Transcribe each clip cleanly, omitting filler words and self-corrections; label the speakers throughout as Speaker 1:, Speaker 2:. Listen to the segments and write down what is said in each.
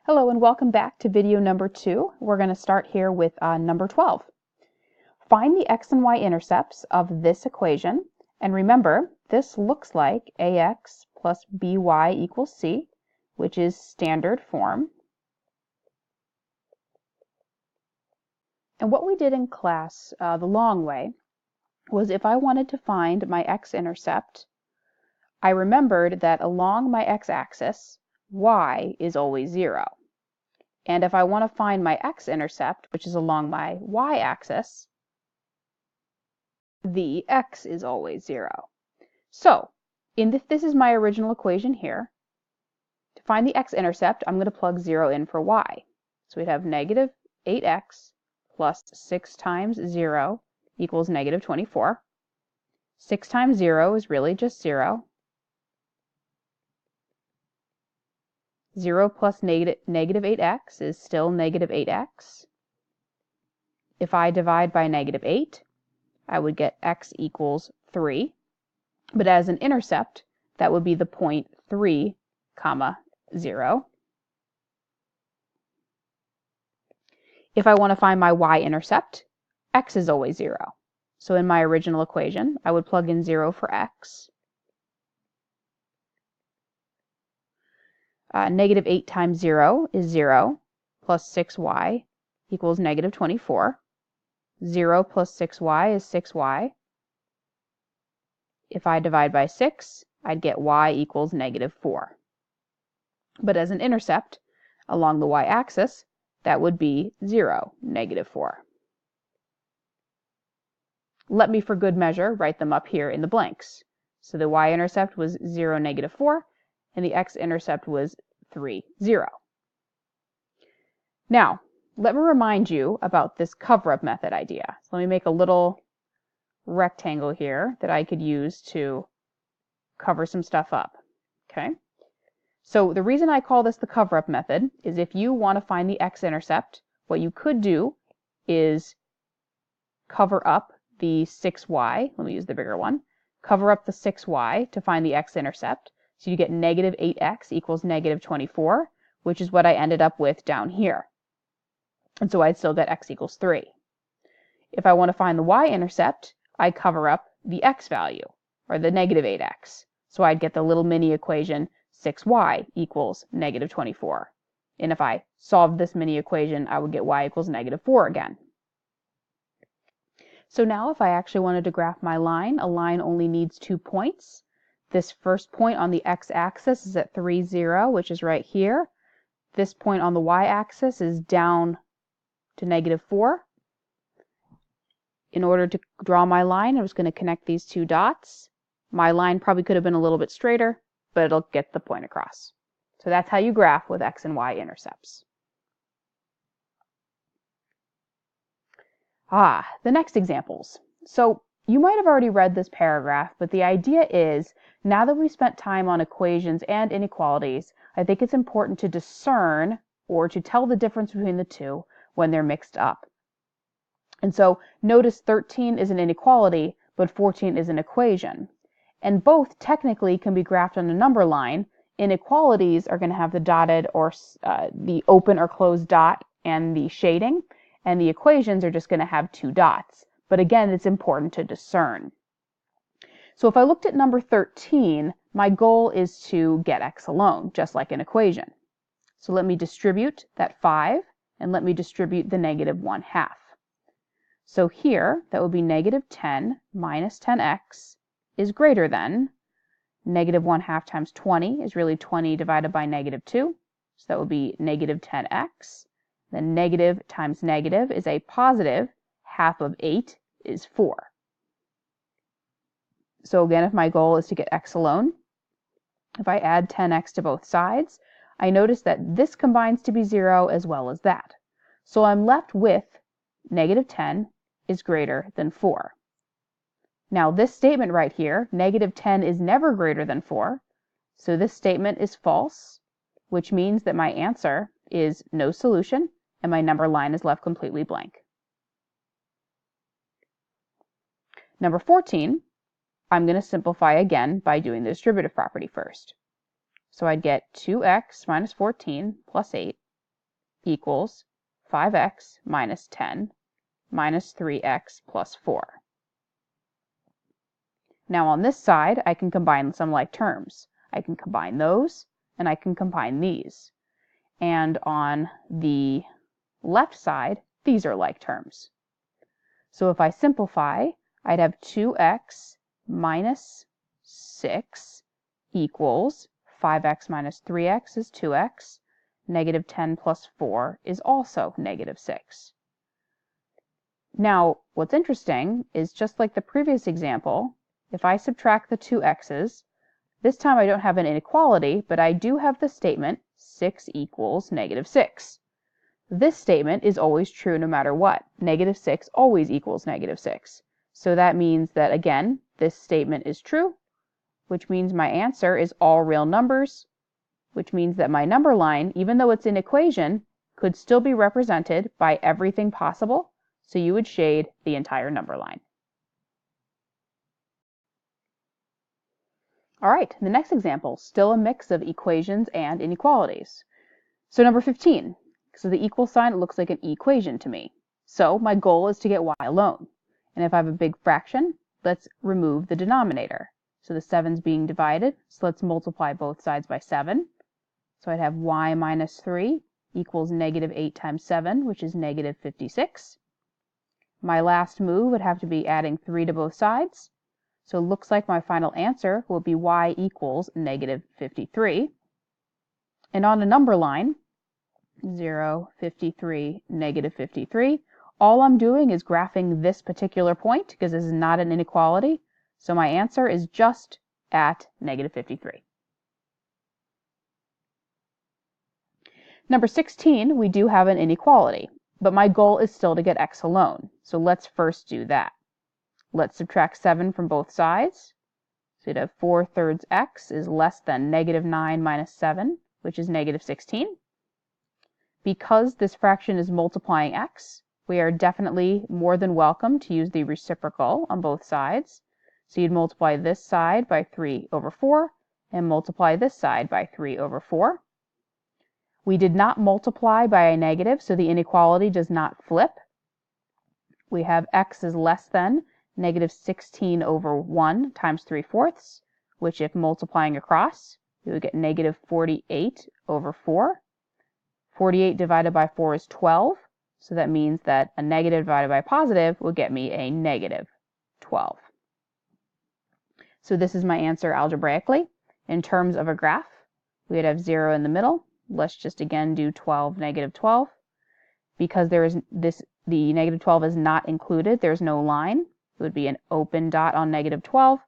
Speaker 1: Hello and welcome back to video number 2. We're going to start here with number 12. Find the x and y intercepts of this equation. And remember, this looks like ax plus by equals c, which is standard form. And what we did in class the long way was if I wanted to find my x-intercept, I remembered that along my x-axis, y is always 0. And if I want to find my x-intercept, which is along my y-axis, the x is always 0. So, this is my original equation here. To find the x-intercept, I'm going to plug 0 in for y. So we'd have negative 8x plus 6 times 0 equals negative 24. 6 times 0 is really just 0. 0 plus negative 8x is still negative 8x. If I divide by negative 8, I would get x equals 3. But as an intercept, that would be the point 3, 0. If I want to find my y-intercept, x is always 0. So in my original equation, I would plug in 0 for x. Negative 8 times 0 is 0, plus 6y equals negative 24. 0 plus 6y is 6y. If I divide by 6, I'd get y equals negative 4. But as an intercept, along the y-axis, that would be 0, negative 4. Let me, for good measure, write them up here in the blanks. So the y-intercept was 0, negative 4, and the x-intercept was 3, 0. Now, let me remind you about this cover-up method idea. So let me make a little rectangle here that I could use to cover some stuff up. Okay? So the reason I call this the cover-up method is if you want to find the x-intercept, what you could do is cover up the 6y. Let me use the bigger one. Cover up the 6y to find the x-intercept. So you get negative 8x equals negative 24, which is what I ended up with down here. And so I'd still get x equals 3. If I want to find the y-intercept, I cover up the x value, or the negative 8x. So I'd get the little mini equation 6y equals negative 24. And if I solved this mini equation, I would get y equals negative 4 again. So now if I actually wanted to graph my line, a line only needs 2 points. This first point on the x-axis is at 3, 0, which is right here. This point on the y-axis is down to negative 4. In order to draw my line, I was going to connect these 2 dots. My line probably could have been a little bit straighter, but it'll get the point across. So that's how you graph with x and y intercepts. The next examples. So you might have already read this paragraph, but the idea is, now that we've spent time on equations and inequalities, I think it's important to discern or to tell the difference between the two when they're mixed up. And so notice 13 is an inequality, but 14 is an equation. And both technically can be graphed on a number line. Inequalities are going to have the dotted or the open or closed dot and the shading, and the equations are just going to have 2 dots. But again, it's important to discern. So if I looked at number 13, my goal is to get x alone, just like an equation. So let me distribute that 5, and let me distribute the negative 1/2. So here, that would be negative 10 minus 10x is greater than negative 1/2 times 20 is really 20 divided by negative 2. So that would be negative 10x. Then negative times negative is a positive. Half of 8 is 4. So again, if my goal is to get x alone, if I add 10x to both sides, I notice that this combines to be 0 as well as that. So I'm left with negative 10 is greater than 4. Now this statement right here, negative 10 is never greater than 4. So this statement is false, which means that my answer is no solution, and my number line is left completely blank. Number 14, I'm going to simplify again by doing the distributive property first. So I'd get 2x minus 14 plus 8 equals 5x minus 10 minus 3x plus 4. Now on this side, I can combine some like terms. I can combine those, and I can combine these. And on the left side, these are like terms. So if I simplify, I'd have 2x minus 6 equals 5x minus 3x is 2x. Negative 10 plus 4 is also negative 6. Now, what's interesting is just like the previous example, if I subtract the two x's, this time I don't have an inequality, but I do have the statement 6 equals negative 6. This statement is always true no matter what. Negative 6 always equals negative 6. So that means that, again, this statement is true, which means my answer is all real numbers, which means that my number line, even though it's an equation, could still be represented by everything possible, so you would shade the entire number line. All right, the next example, still a mix of equations and inequalities. So number 15. So the equal sign looks like an equation to me. So my goal is to get y alone. And if I have a big fraction, let's remove the denominator. So the 7's being divided, so let's multiply both sides by 7. So I'd have y minus 3 equals negative 8 times 7, which is negative 56. My last move would have to be adding 3 to both sides. So it looks like my final answer will be y equals negative 53. And on a number line, 0, 53, negative 53, all I'm doing is graphing this particular point because this is not an inequality. So my answer is just at negative 53. Number 16, we do have an inequality, but my goal is still to get x alone. So let's first do that. Let's subtract 7 from both sides. So you'd have 4/3 x is less than negative 9 minus 7, which is negative 16. Because this fraction is multiplying x, we are definitely more than welcome to use the reciprocal on both sides. So you'd multiply this side by 3/4 and multiply this side by 3/4. We did not multiply by a negative, so the inequality does not flip. We have x is less than negative 16/1 times 3/4, which if multiplying across, we would get negative 48/4. 48 divided by 4 is 12, so that means that a negative divided by a positive would get me a negative 12. So this is my answer algebraically. In terms of a graph, we would have 0 in the middle. Let's just again do 12, negative 12. Because there is the negative 12 is not included, there's no line. It would be an open dot on negative 12,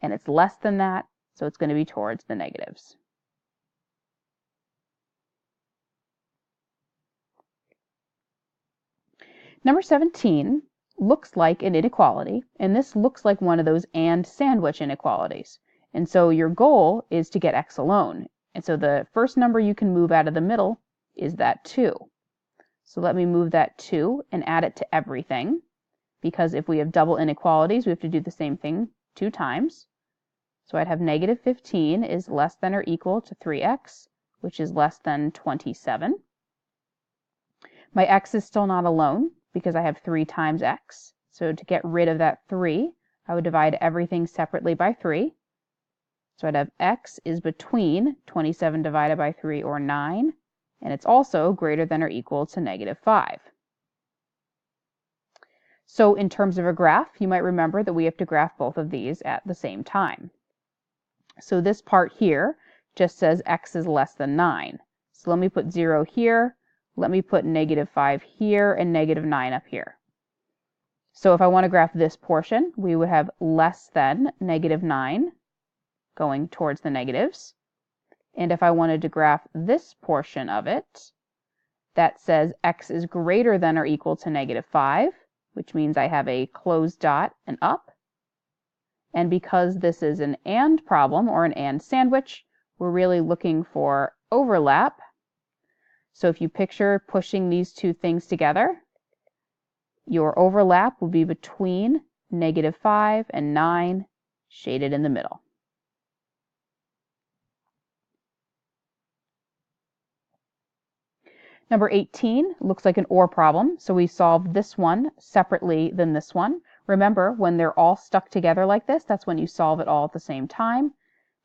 Speaker 1: and it's less than that, so it's going to be towards the negatives. Number 17 looks like an inequality, and this looks like one of those and sandwich inequalities. And so your goal is to get x alone. And so the first number you can move out of the middle is that 2. So let me move that 2 and add it to everything, because if we have double inequalities, we have to do the same thing 2 times. So I'd have negative 15 is less than or equal to 3x, which is less than 27. My x is still not alone because I have 3 times x. So to get rid of that 3, I would divide everything separately by 3. So I'd have x is between 27 divided by 3 or 9, and it's also greater than or equal to negative 5. So in terms of a graph, you might remember that we have to graph both of these at the same time. So this part here just says x is less than 9. So let me put 0 here, let me put negative 5 here, and negative 9 up here. So if I want to graph this portion, we would have less than negative 9 going towards the negatives. And if I wanted to graph this portion of it, that says x is greater than or equal to negative 5, which means I have a closed dot and up. And because this is an and problem or an and sandwich, we're really looking for overlap. So if you picture pushing these two things together, your overlap will be between negative 5 and 9, shaded in the middle. Number 18 looks like an OR problem, so we solve this one separately than this one. Remember, when they're all stuck together like this, that's when you solve it all at the same time.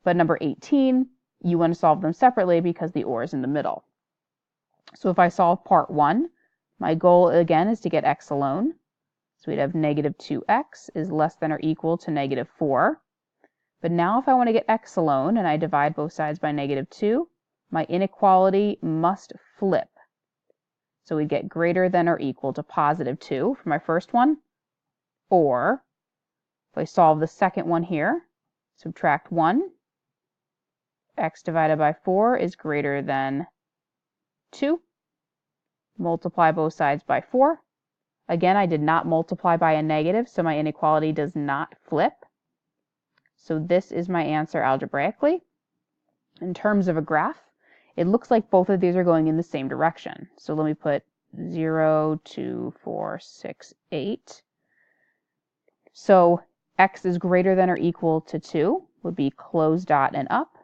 Speaker 1: But number 18, you want to solve them separately because the OR is in the middle. So if I solve part 1, my goal again is to get x alone. So we'd have negative 2x is less than or equal to negative 4. But now if I want to get x alone and I divide both sides by negative 2, my inequality must flip. So we'd get greater than or equal to positive 2 for my first one. Or if I solve the second one here, subtract 1, x divided by 4 is greater than 2. Multiply both sides by 4. Again, I did not multiply by a negative, so my inequality does not flip. So this is my answer algebraically. In terms of a graph, it looks like both of these are going in the same direction. So let me put 0, 2, 4, 6, 8. So x is greater than or equal to 2 would be closed dot and up.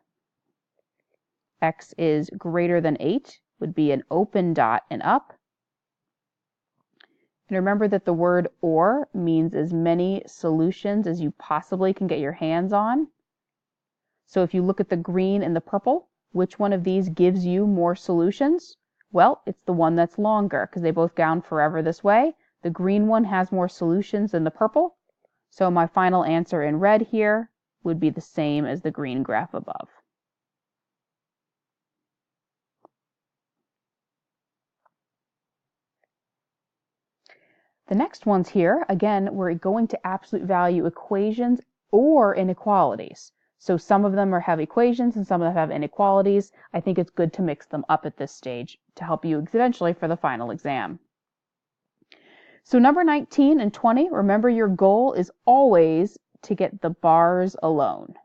Speaker 1: X is greater than 8 would be an open dot and up. And remember that the word OR means as many solutions as you possibly can get your hands on. So if you look at the green and the purple, which one of these gives you more solutions? Well, it's the one that's longer because they both go on forever this way. The green one has more solutions than the purple. So my final answer in red here would be the same as the green graph above. The next ones here, again, we're going to absolute value equations or inequalities. So some of them have equations and some of them have inequalities. I think it's good to mix them up at this stage to help you eventually for the final exam. So number 19 and 20, remember your goal is always to get the bars alone.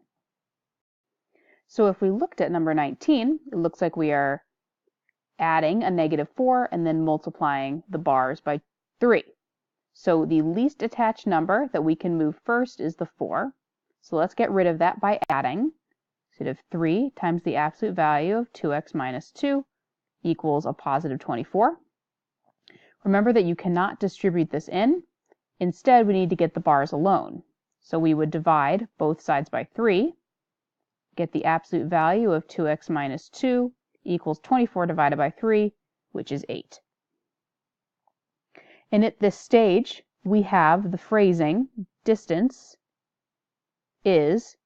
Speaker 1: So if we looked at number 19, it looks like we are adding a negative 4 and then multiplying the bars by 3. So the least attached number that we can move first is the 4. So let's get rid of that by adding. So we have 3 times the absolute value of 2x minus 2 equals a positive 24. Remember that you cannot distribute this in. Instead, we need to get the bars alone. So we would divide both sides by 3, get the absolute value of 2x minus 2 equals 24 divided by 3, which is 8. And at this stage, we have the phrasing, distance is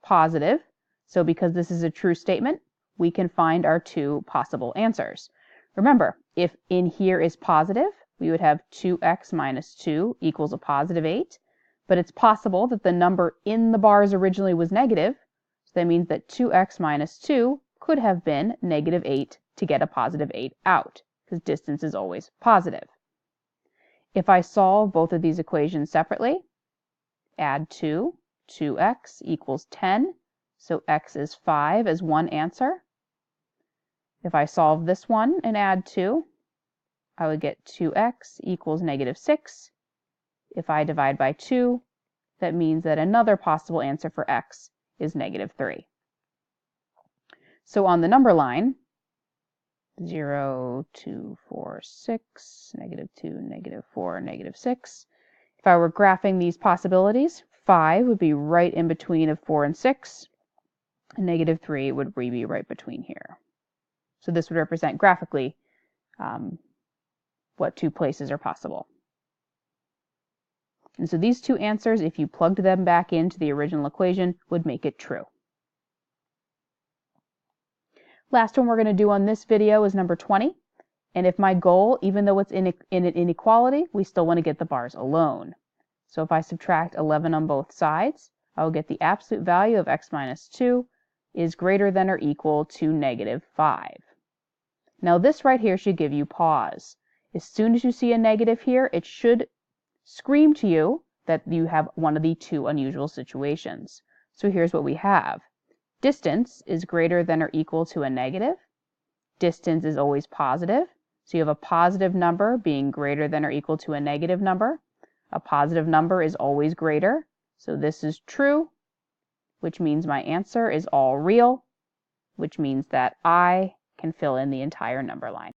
Speaker 1: positive. So because this is a true statement, we can find our two possible answers. Remember, if in here is positive, we would have 2x minus 2 equals a positive 8. But it's possible that the number in the bars originally was negative. So that means that 2x minus 2 could have been negative 8 to get a positive 8 out, because distance is always positive. If I solve both of these equations separately, add 2, 2x equals 10, so x is 5 as one answer. If I solve this one and add 2, I would get 2x equals negative 6. If I divide by 2, that means that another possible answer for x is negative 3. So on the number line, 0, 2, 4, 6, negative 2, negative 4, negative 6. If I were graphing these possibilities, 5 would be right in between of 4 and 6, and negative 3 would be right between here. So this would represent graphically what two places are possible. And so these two answers, if you plugged them back into the original equation, would make it true. Last one we're going to do on this video is number 20. And if my goal, even though it's in an inequality, we still want to get the bars alone. So if I subtract 11 on both sides, I will get the absolute value of x minus 2 is greater than or equal to negative 5. Now this right here should give you pause. As soon as you see a negative here, it should scream to you that you have one of the two unusual situations. So here's what we have. Distance is greater than or equal to a negative. Distance is always positive. So you have a positive number being greater than or equal to a negative number. A positive number is always greater. So this is true, which means my answer is all real, which means that I can fill in the entire number line.